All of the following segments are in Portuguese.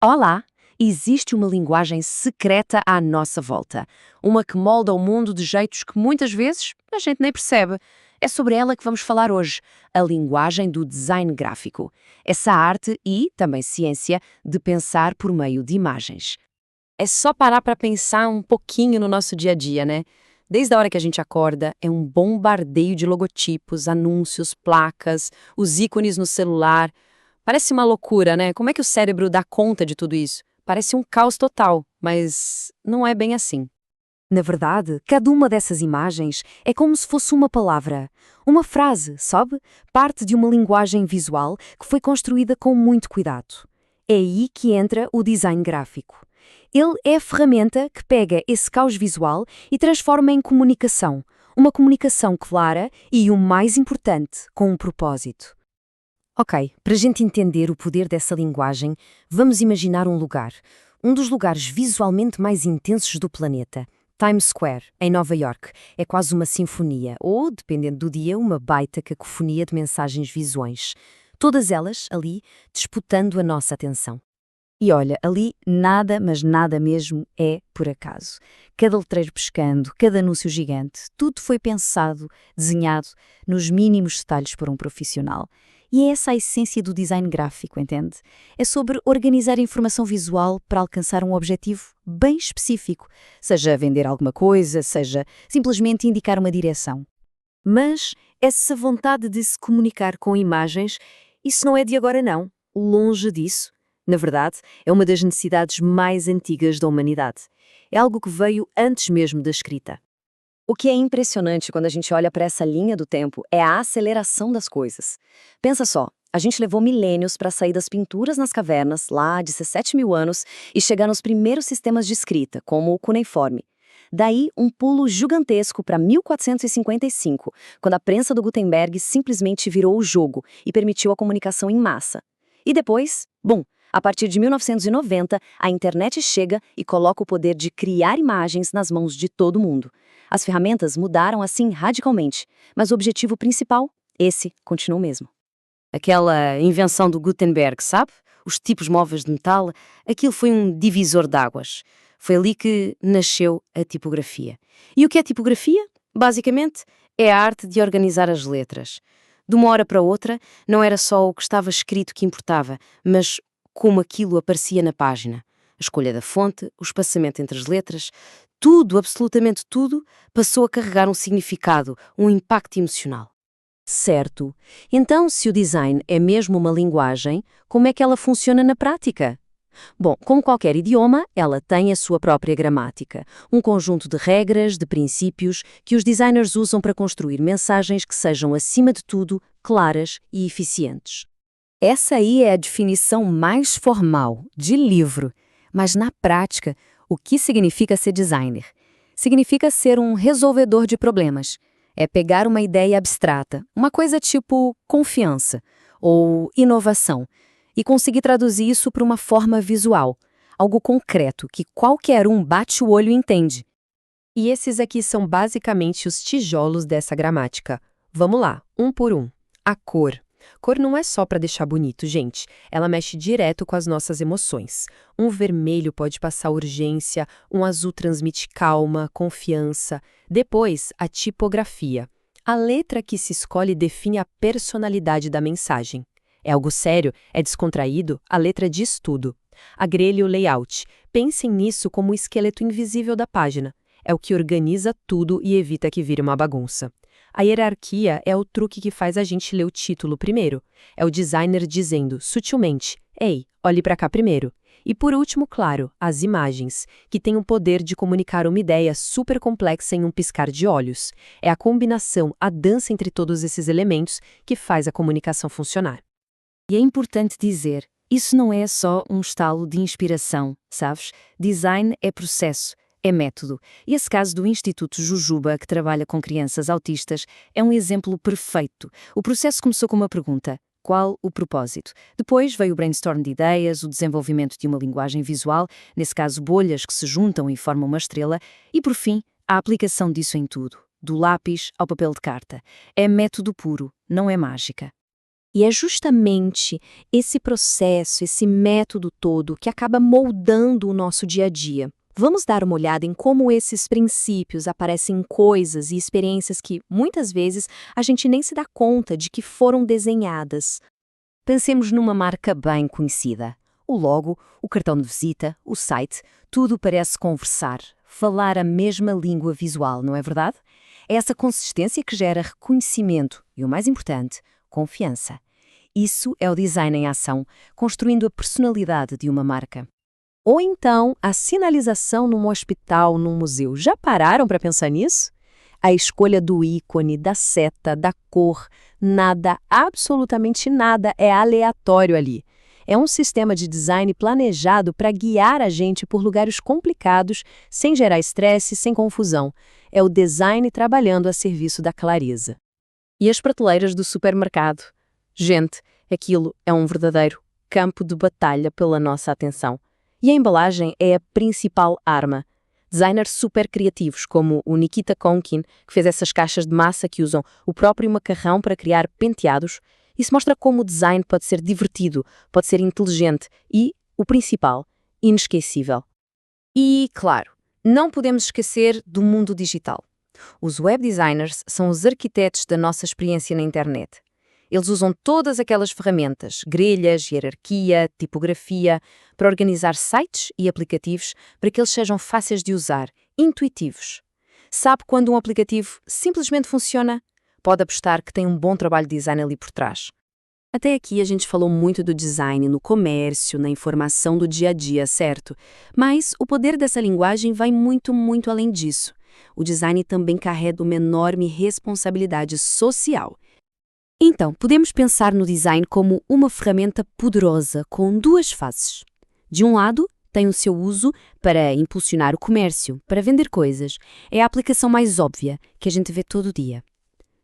Olá! Existe uma linguagem secreta à nossa volta. Uma que molda o mundo de jeitos que muitas vezes a gente nem percebe. É sobre ela que vamos falar hoje, a linguagem do design gráfico. Essa arte e, também ciência, de pensar por meio de imagens. É só parar para pensar um pouquinho no nosso dia a dia, né? Desde a hora que a gente acorda, é um bombardeio de logotipos, anúncios, placas, os ícones no celular. Parece uma loucura, né? Como é que o cérebro dá conta de tudo isso? Parece um caos total, mas não é bem assim. Na verdade, cada uma dessas imagens é como se fosse uma palavra, uma frase, sabe? Parte de uma linguagem visual que foi construída com muito cuidado. É aí que entra o design gráfico. Ele é a ferramenta que pega esse caos visual e transforma em comunicação. Uma comunicação clara e, o mais importante, com um propósito. Ok, para a gente entender o poder dessa linguagem, vamos imaginar um lugar. Um dos lugares visualmente mais intensos do planeta. Times Square, em Nova York, é quase uma sinfonia, ou, dependendo do dia, uma baita cacofonia de mensagens visuais. Todas elas, ali, disputando a nossa atenção. E olha, ali nada, mas nada mesmo é por acaso. Cada letreiro piscando, cada anúncio gigante, tudo foi pensado, desenhado, nos mínimos detalhes por um profissional. E é essa a essência do design gráfico, entende? É sobre organizar a informação visual para alcançar um objetivo bem específico, seja vender alguma coisa, seja simplesmente indicar uma direção. Mas essa vontade de se comunicar com imagens, isso não é de agora não, longe disso. Na verdade, é uma das necessidades mais antigas da humanidade. É algo que veio antes mesmo da escrita. O que é impressionante quando a gente olha para essa linha do tempo é a aceleração das coisas. Pensa só, a gente levou milênios para sair das pinturas nas cavernas, lá de 17 mil anos, e chegar nos primeiros sistemas de escrita, como o cuneiforme. Daí, um pulo gigantesco para 1455, quando a prensa do Gutenberg simplesmente virou o jogo e permitiu a comunicação em massa. E depois, bum, a partir de 1990, a internet chega e coloca o poder de criar imagens nas mãos de todo mundo. As ferramentas mudaram assim radicalmente, mas o objetivo principal, esse, continua o mesmo. Aquela invenção do Gutenberg, sabe? Os tipos móveis de metal, aquilo foi um divisor de águas. Foi ali que nasceu a tipografia. E o que é tipografia? Basicamente, é a arte de organizar as letras. De uma hora para outra, não era só o que estava escrito que importava, mas como aquilo aparecia na página. A escolha da fonte, o espaçamento entre as letras, tudo, absolutamente tudo, passou a carregar um significado, um impacto emocional. Certo. Então, se o design é mesmo uma linguagem, como é que ela funciona na prática? Bom, como qualquer idioma, ela tem a sua própria gramática, um conjunto de regras, de princípios, que os designers usam para construir mensagens que sejam, acima de tudo, claras e eficientes. Essa aí é a definição mais formal, de livro. Mas na prática, o que significa ser designer? Significa ser um resolvedor de problemas. É pegar uma ideia abstrata, uma coisa tipo confiança ou inovação, e conseguir traduzir isso para uma forma visual, algo concreto que qualquer um bate o olho e entende. E esses aqui são basicamente os tijolos dessa gramática. Vamos lá, um por um. A cor. Cor não é só para deixar bonito, gente. Ela mexe direto com as nossas emoções. Um vermelho pode passar urgência, um azul transmite calma, confiança. Depois, a tipografia. A letra que se escolhe define a personalidade da mensagem. É algo sério, é descontraído, a letra diz tudo. A grelha e o layout. Pensem nisso como o esqueleto invisível da página. É o que organiza tudo e evita que vire uma bagunça. A hierarquia é o truque que faz a gente ler o título primeiro. É o designer dizendo, sutilmente, ei, olhe para cá primeiro. E por último, claro, as imagens, que têm o poder de comunicar uma ideia super complexa em um piscar de olhos. É a combinação, a dança entre todos esses elementos que faz a comunicação funcionar. E é importante dizer, isso não é só um estalo de inspiração, sabes? Design é processo. É método. E esse caso do Instituto Jujuba, que trabalha com crianças autistas, é um exemplo perfeito. O processo começou com uma pergunta: qual o propósito? Depois veio o brainstorm de ideias, o desenvolvimento de uma linguagem visual, nesse caso bolhas que se juntam e formam uma estrela, e por fim, a aplicação disso em tudo, do lápis ao papel de carta. É método puro, não é mágica. E é justamente esse processo, esse método todo que acaba moldando o nosso dia a dia. Vamos dar uma olhada em como esses princípios aparecem em coisas e experiências que, muitas vezes, a gente nem se dá conta de que foram desenhadas. Pensemos numa marca bem conhecida. O logo, o cartão de visita, o site, tudo parece conversar, falar a mesma língua visual, não é verdade? É essa consistência que gera reconhecimento e, o mais importante, confiança. Isso é o design em ação, construindo a personalidade de uma marca. Ou então, a sinalização num hospital, num museu. Já pararam para pensar nisso? A escolha do ícone, da seta, da cor, nada, absolutamente nada é aleatório ali. É um sistema de design planejado para guiar a gente por lugares complicados, sem gerar estresse, sem confusão. É o design trabalhando a serviço da clareza. E as prateleiras do supermercado? Gente, aquilo é um verdadeiro campo de batalha pela nossa atenção. E a embalagem é a principal arma. Designers super criativos, como o Nikita Konkin, que fez essas caixas de massa que usam o próprio macarrão para criar penteados, isso mostra como o design pode ser divertido, pode ser inteligente e, o principal, inesquecível. E, claro, não podemos esquecer do mundo digital. Os web designers são os arquitetos da nossa experiência na internet. Eles usam todas aquelas ferramentas, grelhas, hierarquia, tipografia, para organizar sites e aplicativos para que eles sejam fáceis de usar, intuitivos. Sabe quando um aplicativo simplesmente funciona? Pode apostar que tem um bom trabalho de design ali por trás. Até aqui a gente falou muito do design no comércio, na informação do dia a dia, certo? Mas o poder dessa linguagem vai muito, muito além disso. O design também carrega uma enorme responsabilidade social. Então, podemos pensar no design como uma ferramenta poderosa com duas faces. De um lado, tem o seu uso para impulsionar o comércio, para vender coisas. É a aplicação mais óbvia, que a gente vê todo dia.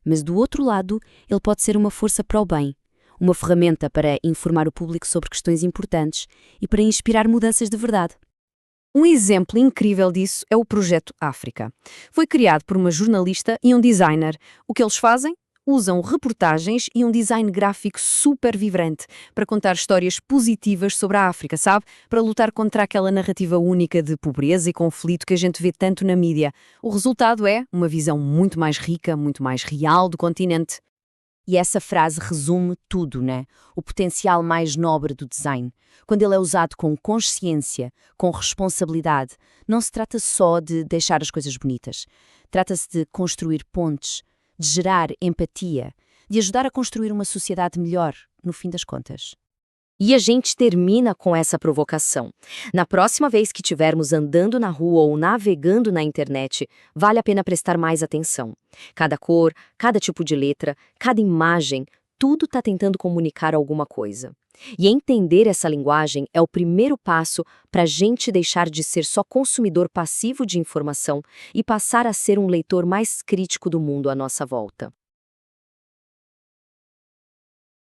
Mas do outro lado, ele pode ser uma força para o bem, uma ferramenta para informar o público sobre questões importantes e para inspirar mudanças de verdade. Um exemplo incrível disso é o Projeto África. Foi criado por uma jornalista e um designer. O que eles fazem? Usam reportagens e um design gráfico super vibrante para contar histórias positivas sobre a África, sabe? Para lutar contra aquela narrativa única de pobreza e conflito que a gente vê tanto na mídia. O resultado é uma visão muito mais rica, muito mais real do continente. E essa frase resume tudo, né? O potencial mais nobre do design. Quando ele é usado com consciência, com responsabilidade, não se trata só de deixar as coisas bonitas. Trata-se de construir pontes, de gerar empatia, de ajudar a construir uma sociedade melhor, no fim das contas. E a gente termina com essa provocação. Na próxima vez que estivermos andando na rua ou navegando na internet, vale a pena prestar mais atenção. Cada cor, cada tipo de letra, cada imagem, tudo está tentando comunicar alguma coisa. E entender essa linguagem é o primeiro passo para a gente deixar de ser só consumidor passivo de informação e passar a ser um leitor mais crítico do mundo à nossa volta.